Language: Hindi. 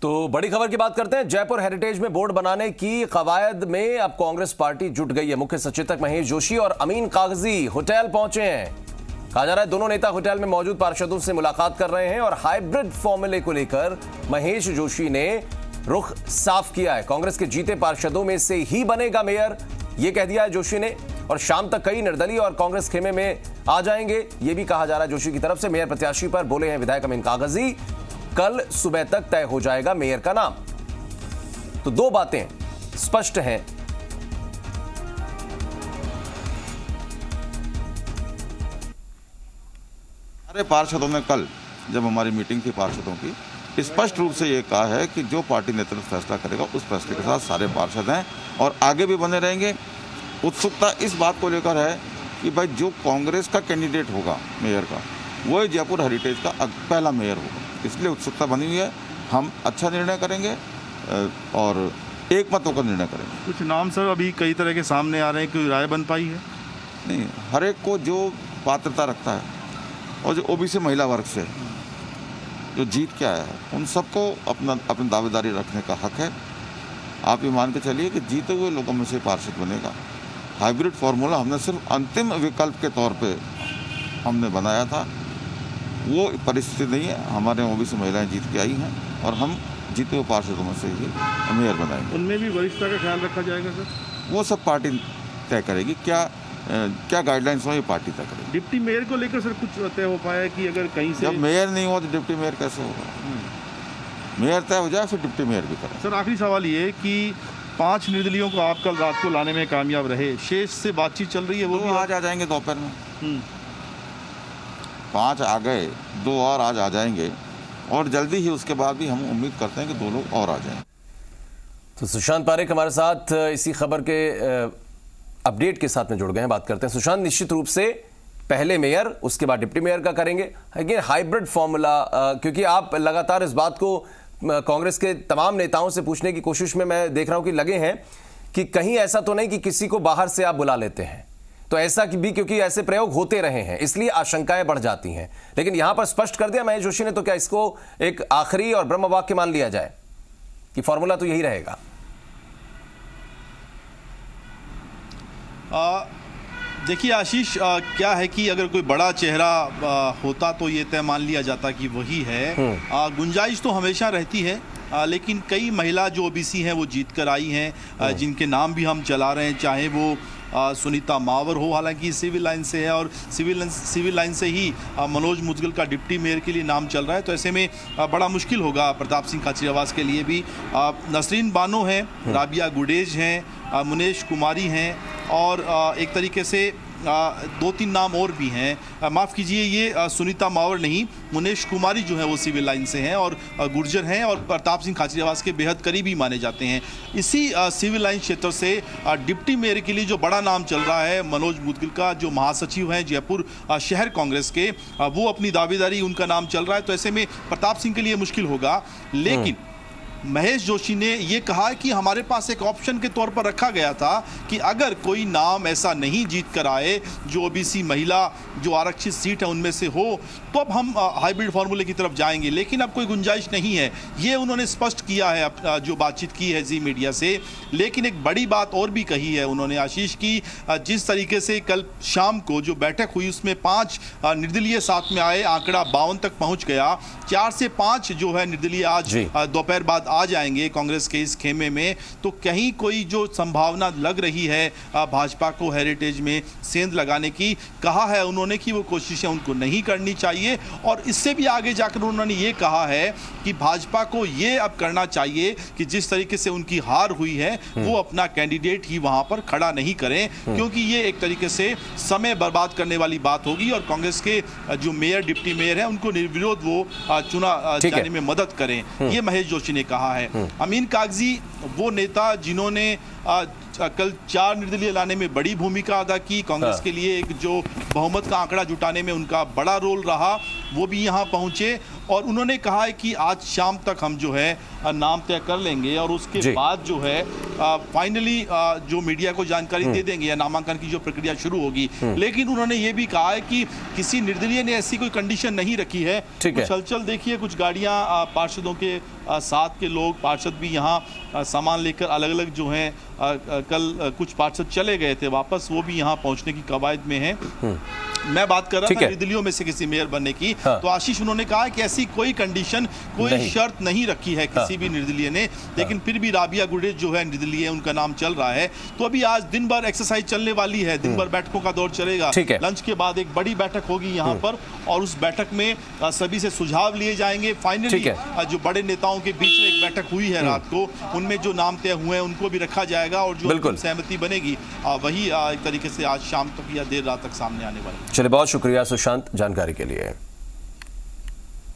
तो बड़ी खबर की बात करते हैं। जयपुर हेरिटेज में बोर्ड बनाने की कवायद में अब कांग्रेस पार्टी जुट गई है। मुख्य सचेतक महेश जोशी और अमीन कागजी होटल पहुंचे हैं। कहा जा रहा है दोनों नेता होटल में मौजूद पार्षदों से मुलाकात कर रहे हैं और हाइब्रिड फॉर्मूले को लेकर महेश जोशी ने रुख साफ किया है। कांग्रेस के जीते पार्षदों में से ही बनेगा मेयर, यह कह दिया है जोशी ने। और शाम तक कई निर्दलीय और कांग्रेस खेमे में आ जाएंगे, यह भी कहा जा रहा है जोशी की तरफ से। मेयर प्रत्याशी पर बोले हैं विधायक अमीन कागजी, कल सुबह तक तय हो जाएगा मेयर का नाम। तो दो बातें स्पष्ट हैं। सारे पार्षदों ने कल जब हमारी मीटिंग थी पार्षदों की, स्पष्ट रूप से ये कहा है कि जो पार्टी नेतृत्व फैसला करेगा उस फैसले के साथ सारे पार्षद हैं और आगे भी बने रहेंगे। उत्सुकता इस बात को लेकर है कि भाई जो कांग्रेस का कैंडिडेट होगा मेयर का, वो जयपुर हेरिटेज का पहला मेयर होगा। इसलिए उत्सुकता बनी हुई है। हम अच्छा निर्णय करेंगे और एक मत होकर निर्णय करेंगे। कुछ नाम सर अभी कई तरह के सामने आ रहे हैं, कोई राय बन पाई है? नहीं, हर एक को जो पात्रता रखता है और जो ओबीसी महिला वर्ग से जो जीत के आया है, उन सबको अपनी दावेदारी रखने का हक है। आप ये मान के चलिए कि जीते हुए लोगों में से पार्षद बनेगा। हाइब्रिड फार्मूला हमने सिर्फ अंतिम विकल्प के तौर पे हमने बनाया था, वो परिस्थिति नहीं है। हमारे ओबीसी महिलाएं जीत के आई हैं और हम जीते हुए पार्षदों में से ही मेयर बनाएंगे। उनमें भी वरिष्ठता का ख्याल रखा जाएगा सर? वो सब पार्टी तय करेगी। क्या गाइडलाइंस हो, ये पार्टी तय करेगी। डिप्टी मेयर को लेकर सर कुछ तय हो पाया कि अगर कहीं से जब मेयर नहीं हो तो डिप्टी मेयर कैसे होगा? मेयर तय हो जाए फिर डिप्टी मेयर भी करें। सर आखिरी सवाल ये कि 5 निर्दलीयों को आप कल रात को लाने में कामयाब रहे, शेष से बातचीत चल रही है, वो भी आज आ जाएंगे दोपहर में। 5 आ गए, 2 और आज आ जाएंगे और जल्दी ही उसके बाद भी हम उम्मीद करते हैं कि 2 लोग और आ जाएं। तो सुशांत पारेख हमारे साथ इसी खबर के अपडेट के साथ में जुड़ गए हैं। बात करते हैं सुशांत, निश्चित रूप से पहले मेयर उसके बाद डिप्टी मेयर का करेंगे। लेकिन हाइब्रिड फॉर्मूला, क्योंकि आप लगातार इस बात को कांग्रेस के तमाम नेताओं से पूछने की कोशिश में मैं देख रहा हूं कि लगे हैं कि कहीं ऐसा तो नहीं कि किसी को बाहर से आप बुला लेते हैं। तो ऐसा भी, क्योंकि ऐसे प्रयोग होते रहे हैं, इसलिए आशंकाएं बढ़ जाती हैं। लेकिन यहां पर स्पष्ट कर दिया महेश जोशी ने, तो क्या इसको एक आखिरी और ब्रह्म वाक्य मान लिया जाए कि फॉर्मूला तो यही रहेगा? देखिए आशीष, क्या है कि अगर कोई बड़ा चेहरा होता तो ये तय मान लिया जाता कि वही है। गुंजाइश तो हमेशा रहती है, लेकिन कई महिला जो ओबीसी हैं वो जीत कर आई हैं, जिनके नाम भी हम चला रहे हैं, चाहे वो सुनीता मावर हो, हालांकि सिविल लाइन से है और सिविल लाइन से ही मनोज मुदगल का डिप्टी मेयर के लिए नाम चल रहा है। तो ऐसे में बड़ा मुश्किल होगा प्रताप सिंह खाचरियावास के लिए भी। नसरीन बानो हैं, राबिया गुडेज हैं, मुनेश कुमारी हैं और एक तरीके से 2-3 नाम और भी हैं। माफ़ कीजिए, ये सुनीता मावर नहीं, मुनेश कुमारी जो है वो सिविल लाइन से हैं और गुर्जर हैं और प्रताप सिंह खाचरियावास के बेहद करीबी माने जाते हैं। इसी सिविल लाइन क्षेत्र से डिप्टी मेयर के लिए जो बड़ा नाम चल रहा है मनोज मुदगिल का, जो महासचिव हैं जयपुर शहर कांग्रेस के, वो अपनी दावेदारी, उनका नाम चल रहा है। तो ऐसे में प्रताप सिंह के लिए मुश्किल होगा। लेकिन महेश जोशी ने ये कहा कि हमारे पास एक ऑप्शन के तौर पर रखा गया था कि अगर कोई नाम ऐसा नहीं जीत कर आए जो ओबीसी महिला जो आरक्षित सीट है उनमें से हो, तो अब हम हाइब्रिड फार्मूले की तरफ जाएंगे। लेकिन अब कोई गुंजाइश नहीं है, ये उन्होंने स्पष्ट किया है जो बातचीत की है जी मीडिया से। लेकिन एक बड़ी बात और भी कही है उन्होंने आशीष की, जिस तरीके से कल शाम को जो बैठक हुई उसमें 5 निर्दलीय साथ में आए, आंकड़ा 52 तक पहुँच गया। 4 से 5 जो है निर्दलीय आज दोपहर बाद आ जाएंगे कांग्रेस के इस खेमे में। तो कहीं कोई जो संभावना लग रही है भाजपा को हेरिटेज में सेंध लगाने की, कहा है उन्होंने कि वो कोशिशें उनको नहीं करनी चाहिए। और इससे भी आगे जाकर उन्होंने ये कहा है कि भाजपा को ये अब करना चाहिए कि जिस तरीके से उनकी हार हुई है वो अपना कैंडिडेट ही वहां पर खड़ा नहीं करें, क्योंकि ये एक तरीके से समय बर्बाद करने वाली बात होगी और कांग्रेस के जो मेयर डिप्टी मेयर हैं उनको निर्विरोध वो चुना जाने में मदद करें, ये महेश जोशी ने कहा है। अमीन कागजी वो नेता जिन्होंने कल 4 निर्दलीय लाने में बड़ी भूमिका अदा की, कांग्रेस के लिए एक जो बहुमत का आंकड़ा जुटाने में उनका बड़ा रोल रहा, वो भी यहां पहुंचे और उन्होंने कहा है कि आज शाम तक हम जो है नाम तय कर लेंगे और उसके बाद जो है फाइनली जो मीडिया को जानकारी दे देंगे या नामांकन की जो प्रक्रिया शुरू होगी। लेकिन उन्होंने ये भी कहा है कि किसी निर्दलीय ने ऐसी कोई कंडीशन नहीं रखी है। कुछ हलचल देखिए, कुछ गाड़ियां पार्षदों के साथ के लोग पार्षद भी यहाँ सामान लेकर अलग अलग जो हैं कल कुछ पार्षद चले गए थे वापस, वो भी यहाँ पहुँचने की कवायद में हैं। मैं बात कर रहा था निर्दलियों में से किसी मेयर बनने की, तो आशीष उन्होंने कहा कि ऐसी कोई कंडीशन, कोई शर्त नहीं रखी है किसी भी निर्दलीय ने, लेकिन फिर भी राबिया गुरेज जो है निर्दलीय, उनका नाम चल रहा है। तो अभी आज दिन भर एक्सरसाइज चलने वाली है, दिन भर बैठकों का दौर चलेगा। लंच के बाद एक बड़ी बैठक होगी यहाँ पर और उस बैठक में सभी से सुझाव लिए जाएंगे। फाइनली जो बड़े नेताओं के बीच में एक बैठक हुई है रात को, उनमें जो नाम तय हुए हैं उनको भी रखा जाएगा और जो सहमति बनेगी वही एक तरीके से आज शाम तक या देर रात तक सामने आने वाला है। चलिए, बहुत शुक्रिया सुशांत जानकारी के लिए।